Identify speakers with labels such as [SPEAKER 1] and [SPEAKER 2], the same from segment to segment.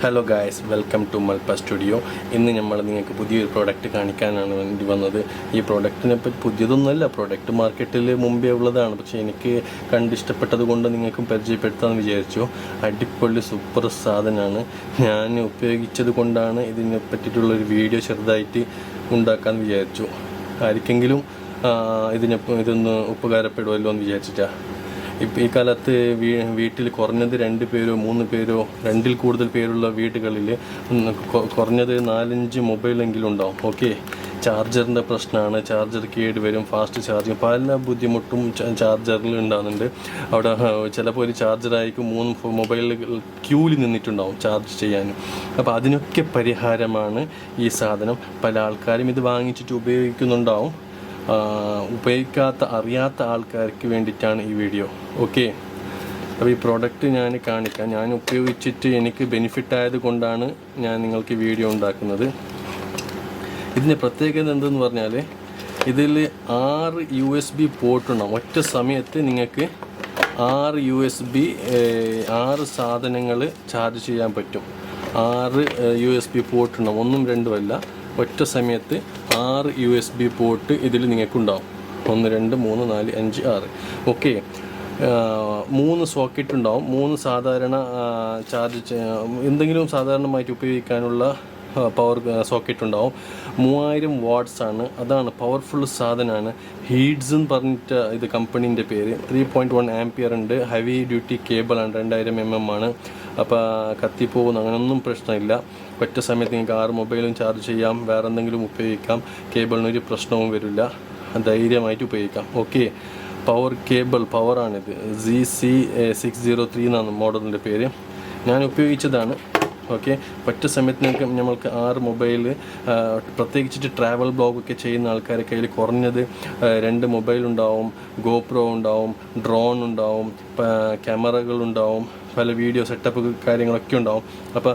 [SPEAKER 1] Hello guys, welcome to Malpa studio. ഇന്ന് നമ്മൾ നിങ്ങൾക്ക് പുതിയൊരു പ്രോഡക്റ്റ് കാണിക്കാനാണ് വേണ്ടി വന്നത്. ഈ പ്രോഡക്റ്റിനെ പറ്റി പുതിയതൊന്നുമല്ല, പ്രോഡക്റ്റ് മാർക്കറ്റിൽ മുമ്പേ ഉള്ളതാണ്. പക്ഷേ എനിക്ക് കണ്ടിഷ്ടപ്പെട്ടത് കൊണ്ട് നിങ്ങൾക്കും പരിചയപ്പെടുത്താമെന്ന് വിചാരിച്ചു. അടിപൊളി സൂപ്പർ സാധനമാണ്. ഞാൻ ഉപയോഗിച്ചത് കൊണ്ടാണ് ഇതിനെ പറ്റിയിട്ടുള്ളൊരു വീഡിയോ ചെറുതായിട്ട് ഉണ്ടാക്കാമെന്ന് വിചാരിച്ചു. ആർക്കെങ്കിലും ഇതൊന്ന് ഉപകാരപ്പെടുമല്ലോ എന്ന് വിചാരിച്ചിട്ടാണ്. ഇപ്പോൾ ഈ കാലത്ത് വീട്ടിൽ കുറഞ്ഞത് 2 പേരോ 3 പേരോ 2-ൽ കൂടുതൽ പേരുള്ള വീടുകളിൽ കുറഞ്ഞത് 4-5 മൊബൈലെങ്കിലും ഉണ്ടാവും. ഓക്കെ, ചാർജറിൻ്റെ പ്രശ്നമാണ്. ചാർജർ കേടുവരും, ഫാസ്റ്റ് ചാർജിങ്, പല ബുദ്ധിമുട്ടും ചാർജറിൽ ഉണ്ടാകുന്നുണ്ട്. അവിടെ ചിലപ്പോൾ ഒരു ചാർജറായിരിക്കും 3 മൊബൈൽ ക്യൂവിൽ നിന്നിട്ടുണ്ടാവും ചാർജ് ചെയ്യാനും. അപ്പോൾ അതിനൊക്കെ പരിഹാരമാണ് ഈ സാധനം. പല ആൾക്കാരും ഇത് വാങ്ങിച്ചിട്ട് ഉപയോഗിക്കുന്നുണ്ടാവും. അറിയാത്ത ആൾക്കാർക്ക് വേണ്ടിയിട്ടാണ് ഈ വീഡിയോ. ഓക്കെ, അപ്പോൾ ഈ പ്രോഡക്റ്റ് ഞാൻ കാണിക്കാം. ഞാൻ ഉപയോഗിച്ചിട്ട് എനിക്ക് ബെനിഫിറ്റ് ആയത് കൊണ്ടാണ് ഞാൻ നിങ്ങൾക്ക് വീഡിയോ ഉണ്ടാക്കുന്നത്. ഇതിൻ്റെ പ്രത്യേകത എന്തെന്ന് പറഞ്ഞാൽ, ഇതിൽ 6 USB പോർട്ടുണ്ടാവും. ഒറ്റ സമയത്ത് നിങ്ങൾക്ക് 6 സാധനങ്ങൾ ചാർജ് ചെയ്യാൻ പറ്റും. 6 USB പോർട്ടുണ്ടാവും, 1ഉം 2ഉം അല്ല. ഒറ്റ സമയത്ത് 6 USB പോർട്ട് ഇതിൽ നിങ്ങൾക്കുണ്ടാവും. 1 2 3 4 5 6. ഓക്കെ, 3 സോക്കറ്റ് ഉണ്ടാവും. 3 സാധാരണ ചാർജ് എന്തെങ്കിലും സാധാരണമായിട്ട് ഉപയോഗിക്കാനുള്ള പവർ സോക്കറ്റ് ഉണ്ടാവും. 3000 വാട്ട്സ് ആണ്. അതാണ് പവർഫുൾ സാധനമാണ്. ഹീഡ്സ് എന്ന് പറഞ്ഞിട്ട് ഇത് കമ്പനീൻ്റെ പേര്. 3.1 ആംപിയർ ഉണ്ട്. Heavy duty കേബിളാണ്. 2000 mm ആണ്. അപ്പോൾ കത്തിപ്പോകുന്ന അങ്ങനെയൊന്നും പ്രശ്നമില്ല. ഒറ്റ സമയത്ത് നിങ്ങൾക്ക് 6 മൊബൈലും ചാർജ് ചെയ്യാം, വേറെ എന്തെങ്കിലും ഉപയോഗിക്കാം. കേബിളിനൊരു പ്രശ്നവും വരില്ല, ധൈര്യമായിട്ട് ഉപയോഗിക്കാം. Okay, power cable പവറാണിത്. ZC603 എന്നാണ് മോഡലിൻ്റെ പേര്. ഞാൻ ഉപയോഗിച്ചതാണ്. ഓക്കെ, ഒറ്റ സമയത്ത് നമ്മൾക്ക് 6 മൊബൈൽ, പ്രത്യേകിച്ചിട്ട് ട്രാവൽ ബ്ലോഗൊക്കെ ചെയ്യുന്ന ആൾക്കാരുടെ കയ്യിൽ കുറഞ്ഞത് 2 മൊബൈൽ ഉണ്ടാവും, ഗോപ്രോ ഉണ്ടാവും, ഡ്രോൺ ഉണ്ടാവും, ക്യാമറകളുണ്ടാവും, പല വീഡിയോ സെറ്റപ്പ് കാര്യങ്ങളൊക്കെ ഉണ്ടാവും. അപ്പോൾ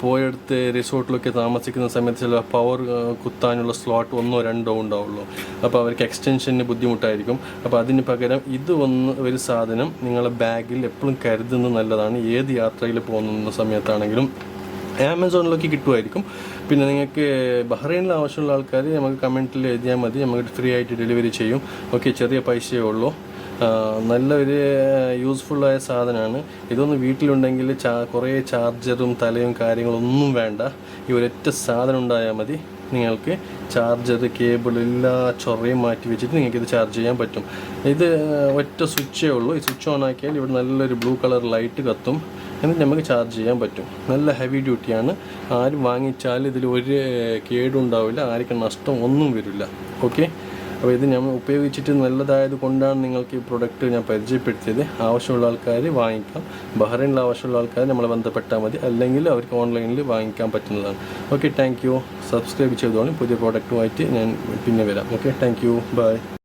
[SPEAKER 1] പോയെടുത്ത് റിസോർട്ടിലൊക്കെ താമസിക്കുന്ന സമയത്ത് ചില പവർ കുത്താനുള്ള സ്ലോട്ട് 1ഓ 2ഓ ഉണ്ടാവുള്ളൂ. അപ്പോൾ അവർക്ക് എക്സ്റ്റൻഷന് ബുദ്ധിമുട്ടായിരിക്കും. അപ്പോൾ അതിന് പകരം ഒരു സാധനം നിങ്ങളുടെ ബാഗിൽ എപ്പോഴും കരുതുന്നത് നല്ലതാണ്. ഏത് യാത്രയിൽ പോകുന്ന സമയത്താണെങ്കിലും ആമസോണിലൊക്കെ കിട്ടുമായിരിക്കും. പിന്നെ നിങ്ങൾക്ക് ബഹ്റൈനിൽ ആവശ്യമുള്ള ആൾക്കാർ നമുക്ക് കമൻറ്റിൽ എഴുതിയാൽ മതി, നമുക്ക് ഫ്രീ ആയിട്ട് ഡെലിവറി ചെയ്യും. ഓക്കെ, ചെറിയ പൈസയേ ഉള്ളൂ. നല്ലൊരു യൂസ്ഫുള്ളായ സാധനമാണ്. ഇതൊന്ന് വീട്ടിലുണ്ടെങ്കിൽ കുറേ ചാർജറും തലയും കാര്യങ്ങളൊന്നും വേണ്ട. ഈ ഒരൊറ്റ സാധനം ഉണ്ടായാൽ മതി. നിങ്ങൾക്ക് ചാർജർ കേബിൾ എല്ലാ ചൊറയും മാറ്റി വെച്ചിട്ട് നിങ്ങൾക്കിത് ചാർജ് ചെയ്യാൻ പറ്റും. ഇത് ഒറ്റ സ്വിച്ചേ ഉള്ളൂ. ഈ സ്വിച്ച് ഓൺ ആക്കിയാൽ ഇവിടെ നല്ലൊരു ബ്ലൂ കളർ ലൈറ്റ് കത്തും. എന്നിട്ട് നമുക്ക് ചാർജ് ചെയ്യാൻ പറ്റും. നല്ല ഹെവി ഡ്യൂട്ടിയാണ്. ആരും വാങ്ങിച്ചാൽ ഇതിൽ ഒരു കേടുണ്ടാവില്ല, ആർക്കും നഷ്ടം ഒന്നും വരില്ല. ഓക്കെ, അപ്പോൾ ഇത് ഞാൻ ഉപയോഗിച്ചിട്ട് നല്ലതായത് കൊണ്ടാണ് നിങ്ങൾക്ക് ഈ പ്രൊഡക്റ്റ് ഞാൻ പരിചയപ്പെടുത്തിയത്. ആവശ്യമുള്ള ആൾക്കാർ വാങ്ങിക്കാം. ബഹ്റൈനിൽ ആവശ്യമുള്ള ആൾക്കാർ നമ്മളെ ബന്ധപ്പെട്ടാൽ മതി, അല്ലെങ്കിൽ അവർക്ക് ഓൺലൈനിൽ വാങ്ങിക്കാൻ പറ്റുന്നതാണ്. Okay, thank U. സബ്സ്ക്രൈബ് ചെയ്തോളൂ. പുതിയ പ്രോഡക്റ്റുമായിട്ട് ഞാൻ പിന്നെ വരാം. Okay, thank you, by.